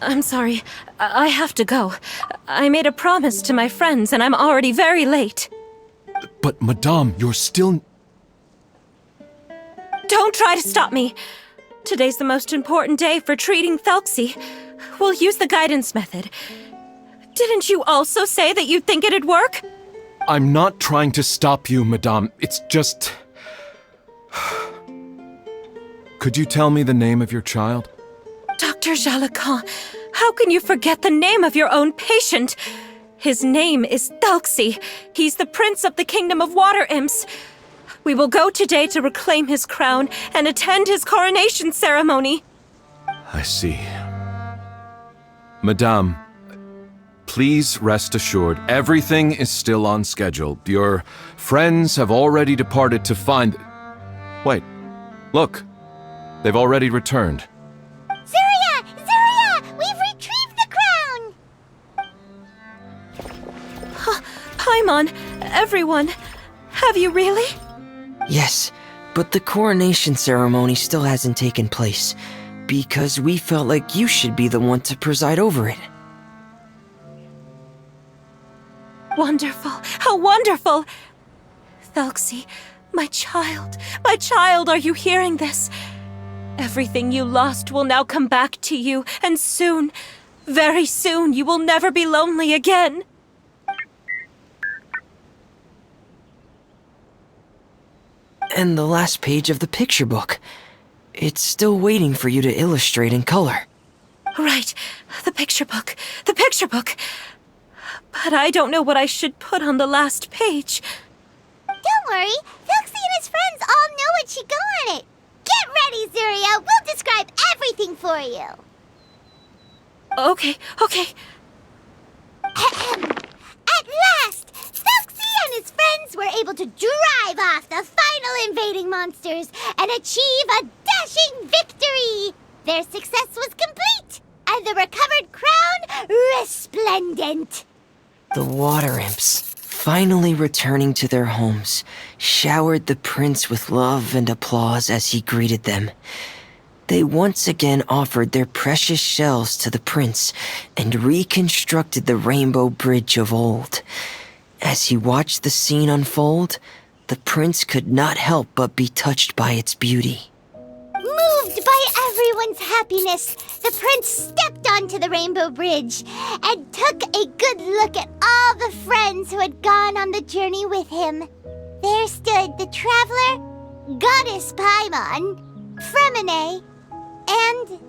I'm sorry. I have to go. I made a promise to my friends and I'm already very late. But, Madame, you're still... Don't try to stop me. Today's the most important day for treating Thelxie. We'll use the guidance method. Didn't you also say that you'd think it'd work? I'm not trying to stop you, Madame. It's just... Could you tell me the name of your child? Dr. Jalacan, how can you forget the name of your own patient? His name is Thelxie. He's the prince of the kingdom of water imps. We will go today to reclaim his crown and attend his coronation ceremony. I see. Madame, please rest assured, everything is still on schedule. Your friends have already departed to find... Wait, look. They've already returned. Zuria! Zuria! We've retrieved the crown! Paimon, everyone, have you really? Yes, but the coronation ceremony still hasn't taken place, because we felt like you should be the one to preside over it. Wonderful! How wonderful! Thelxie, my child, are you hearing this? Everything you lost will now come back to you, and soon, very soon, you will never be lonely again. And the last page of the picture book. It's still waiting for you to illustrate in color. Right, the picture book. But I don't know what I should put on the last page. Don't worry, Thelxie and his friends all know what should go on it. Get ready, Zuria. We'll describe everything for you. Okay. At last, Thelxie and his friends were able to drive off the final invading monsters and achieve a dashing victory. Their success was complete, and the recovered crown resplendent. The water imps, finally returning to their homes, showered the prince with love and applause as he greeted them. They once again offered their precious shells to the prince and reconstructed the rainbow bridge of old. As he watched the scene unfold, the prince could not help but be touched by its beauty. Moved by everyone's happiness, the prince stepped onto the rainbow bridge and took a good look at all the friends who had gone on the journey with him. There stood the traveler, Goddess Paimon, Freminet, and...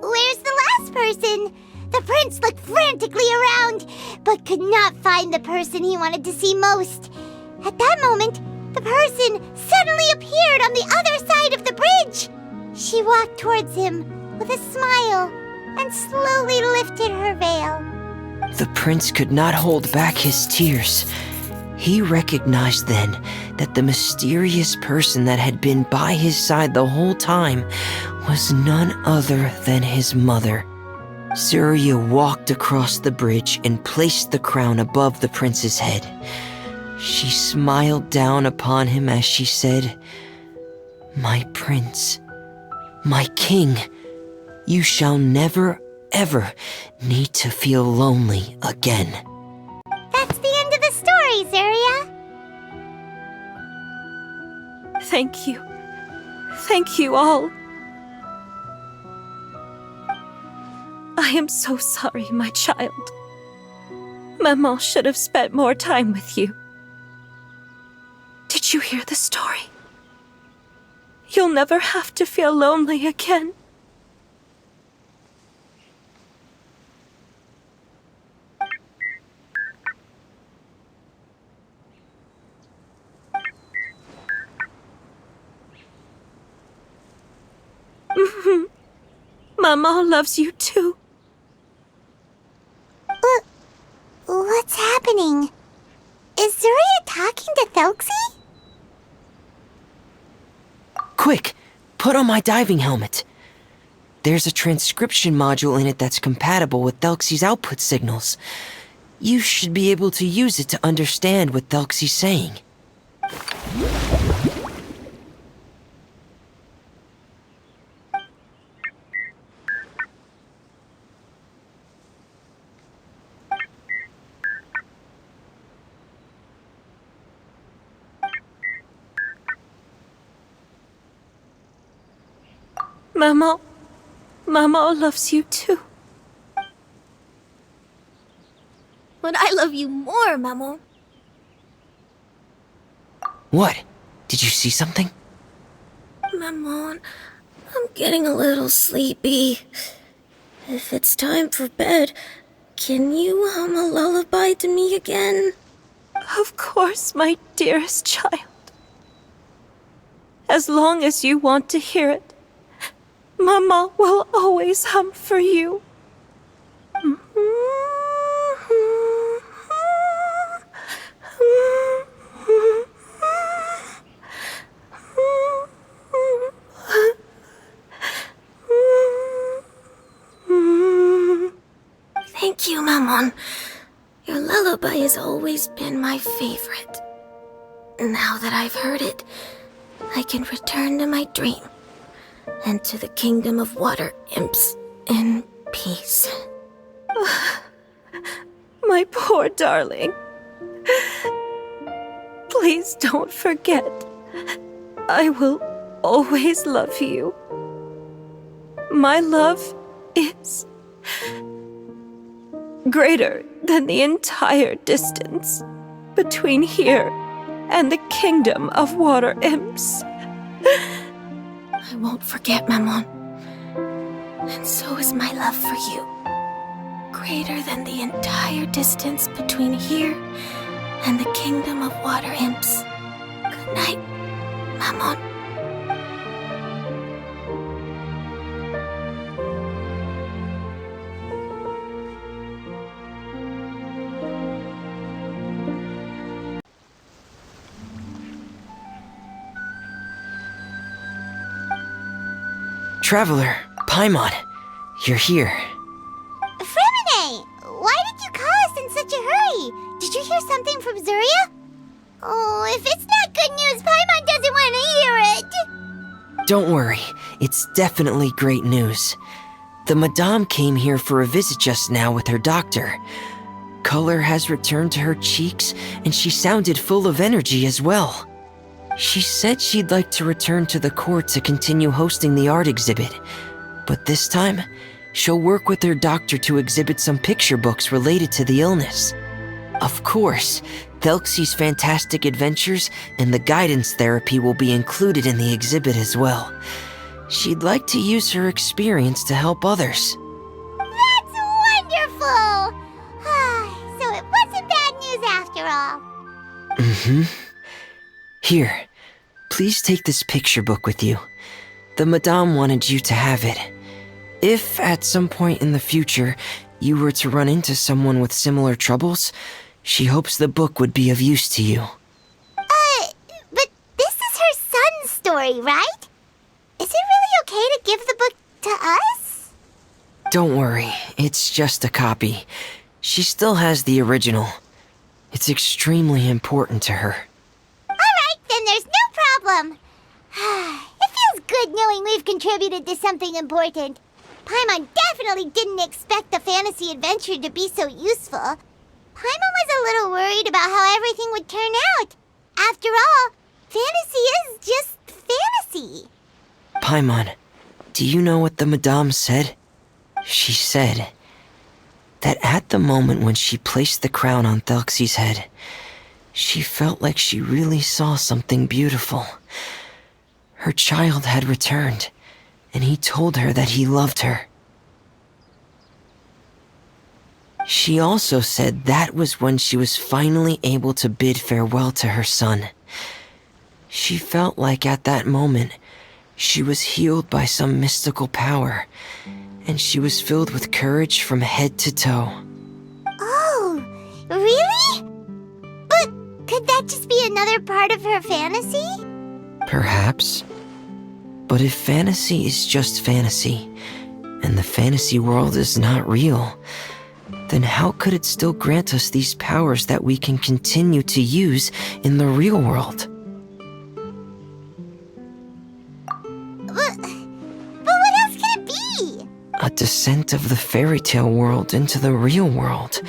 Where's the last person? The prince looked frantically around, but could not find the person he wanted to see most. At that moment, the person suddenly appeared on the other side of the bridge. She walked towards him with a smile and slowly lifted her veil. The prince could not hold back his tears. He recognized then that the mysterious person that had been by his side the whole time was none other than his mother. Zuria walked across the bridge and placed the crown above the prince's head. She smiled down upon him as she said, "My prince, my king, you shall never, ever need to feel lonely again." That's the end of the story, Zuria. Thank you. Thank you all. I am so sorry, my child. Maman should have spent more time with you. Did you hear the story? You'll never have to feel lonely again. Mama loves you too. What's happening? Is Zuria talking to Thelxie? Quick, put on my diving helmet. There's a transcription module in it that's compatible with Thelxie's output signals. You should be able to use it to understand what Thelxie's saying. Mama loves you too. But I love you more, Mamo. What? Did you see something? Maman, I'm getting a little sleepy. If it's time for bed, can you hum a lullaby to me again? Of course, my dearest child. As long as you want to hear it, Mama will always hum for you. Thank you, Maman. Your lullaby has always been my favorite. Now that I've heard it, I can return to my dream and to the kingdom of water imps in peace. My poor darling. Please don't forget. I will always love you. My love is greater than the entire distance between here and the kingdom of water imps. I won't forget, Maman. And so is my love for you. Greater than the entire distance between here and the kingdom of water imps. Good night, Maman. Traveler, Paimon, you're here. Freminet, why did you call us in such a hurry? Did you hear something from Zuria? Oh, if it's not good news, Paimon doesn't want to hear it. Don't worry, it's definitely great news. The Madame came here for a visit just now with her doctor. Color has returned to her cheeks, and she sounded full of energy as well. She said she'd like to return to the court to continue hosting the art exhibit. But this time, she'll work with her doctor to exhibit some picture books related to the illness. Of course, Thelxie's fantastic adventures and the guidance therapy will be included in the exhibit as well. She'd like to use her experience to help others. That's wonderful! So it wasn't bad news after all. Mm-hmm. Here, please take this picture book with you. The Madame wanted you to have it. If at some point in the future you were to run into someone with similar troubles, she hopes the book would be of use to you. But this is her son's story, right? Is it really okay to give the book to us? Don't worry, it's just a copy. She still has the original. It's extremely important to her. Alright, then there's no problem. It feels good knowing we've contributed to something important. Paimon definitely didn't expect the fantasy adventure to be so useful. Paimon was a little worried about how everything would turn out. After all, fantasy is just fantasy. Paimon, do you know what the Madame said? She said that at the moment when she placed the crown on Thelxie's head, she felt like she really saw something beautiful. Her child had returned, and he told her that he loved her. She also said that was when she was finally able to bid farewell to her son. She felt like at that moment, she was healed by some mystical power, and she was filled with courage from head to toe. Oh, really? But could that just be another part of her fantasy? Perhaps. But if fantasy is just fantasy, and the fantasy world is not real, then how could it still grant us these powers that we can continue to use in the real world? But what else could it be? A descent of the fairy tale world into the real world.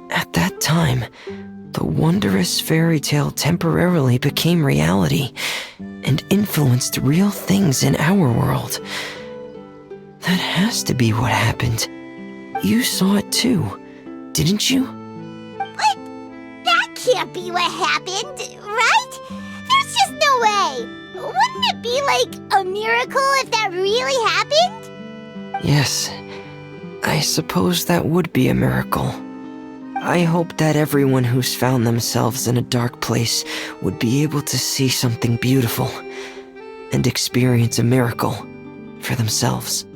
At that time, the wondrous fairy tale temporarily became reality and influenced real things in our world. That has to be what happened. You saw it too, didn't you? What? That can't be what happened, right? There's just no way. Wouldn't it be like a miracle if that really happened? Yes, I suppose that would be a miracle. I hope that everyone who's found themselves in a dark place would be able to see something beautiful and experience a miracle for themselves.